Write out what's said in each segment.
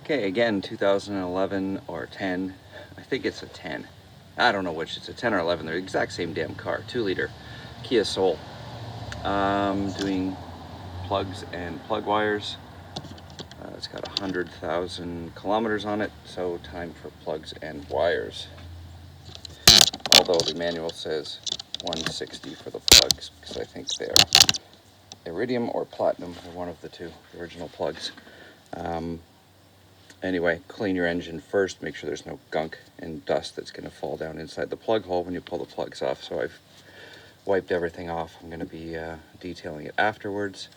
Okay, again, 2011 or 10. I think it's a 10. I don't know which. It's a 10 or 11. They're the exact same damn car. 2-liter Kia Soul. Doing plugs and plug wires. It's got 100,000 kilometers on it, so time for plugs and wires. Although the manual says 160 for the plugs, because I think they're iridium or platinum, or one of the two, the original plugs. Anyway, clean your engine first, make sure there's no gunk and dust that's going to fall down inside the plug hole when you pull the plugs off. So I've wiped everything off. I'm going to be detailing it afterwards,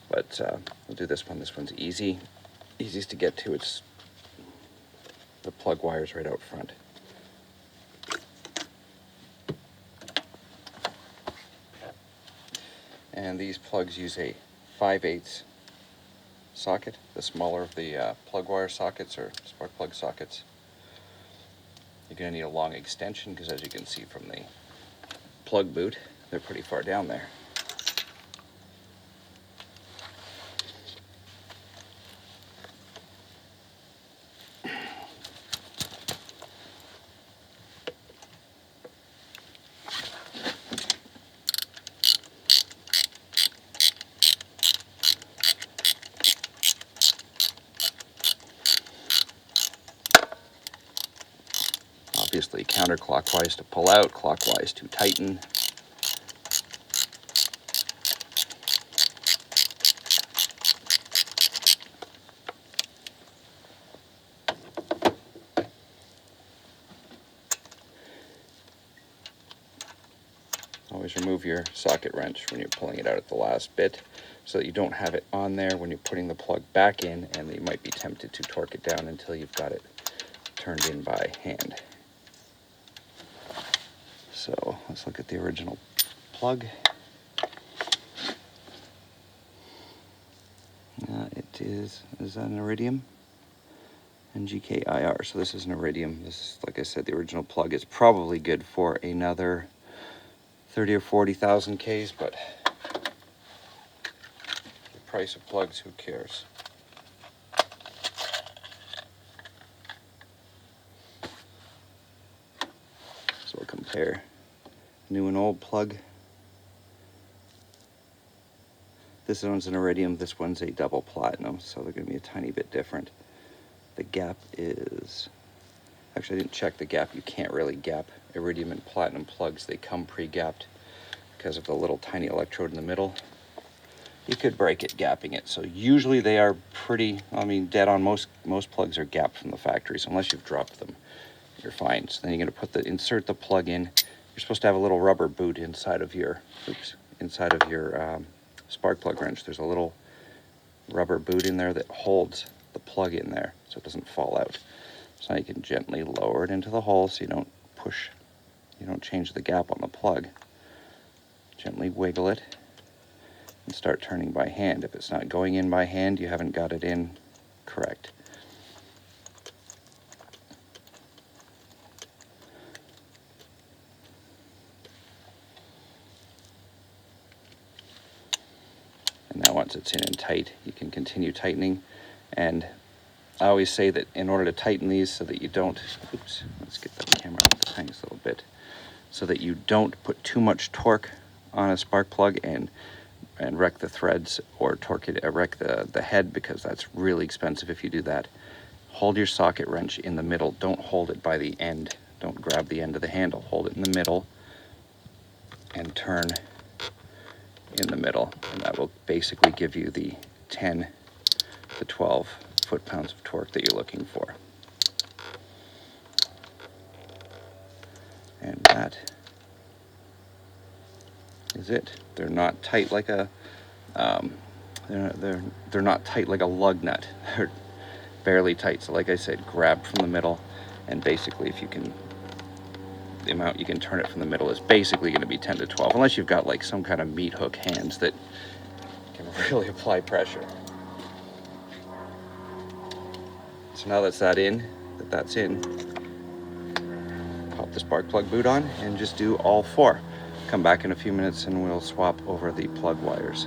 but we'll do this one. This one's easiest to get to. It's the plug wires right out front. And these plugs use a 5/8 socket, the smaller of the plug wire sockets or spark plug sockets. You're going to need a long extension because, as you can see from the plug boot, they're pretty far down there. Obviously counterclockwise to pull out, clockwise to tighten. Always remove your socket wrench when you're pulling it out at the last bit so that you don't have it on there when you're putting the plug back in, and you might be tempted to torque it down until you've got it turned in by hand. So let's look at the original plug. It is that an iridium? NGKIR. So this is an iridium. This is, like I said, the original plug is probably good for another 30 or 40,000 Ks, but the price of plugs, who cares? So we'll compare new and old plug. This one's an iridium, this one's a double platinum, so they're going to be a tiny bit different. The gap is... Actually, I didn't check the gap. You can't really gap iridium and platinum plugs. They come pre-gapped because of the little tiny electrode in the middle. You could break it gapping it. So usually they are pretty, dead on. Most plugs are gapped from the factory, so unless you've dropped them, you're fine. So then you're going to insert the plug in. You're supposed to have a little rubber boot inside of your spark plug wrench. There's a little rubber boot in there that holds the plug in there so it doesn't fall out. So now you can gently lower it into the hole so you don't change the gap on the plug. Gently wiggle it and start turning by hand. If it's not going in by hand, you haven't got it in correct. And now once it's in and tight, you can continue tightening. And I always say that in order to tighten these so that you don't, let's get that camera up the tiniest little bit, so that you don't put too much torque on a spark plug and wreck the threads or wreck the head, because that's really expensive if you do that. Hold your socket wrench in the middle. Don't hold it by the end. Don't grab the end of the handle. Hold it in the middle and turn in the middle, and that will basically give you the 10 to 12 foot-pounds of torque that you're looking for. And that is it. They're not tight like a they're not tight like a lug nut. They're barely tight. So like I said, grab from the middle, and basically the amount you can turn it from the middle is basically going to be 10 to 12, unless you've got like some kind of meat hook hands that can really apply pressure. So now that's in, pop the spark plug boot on and just do all four. Come back in a few minutes and we'll swap over the plug wires.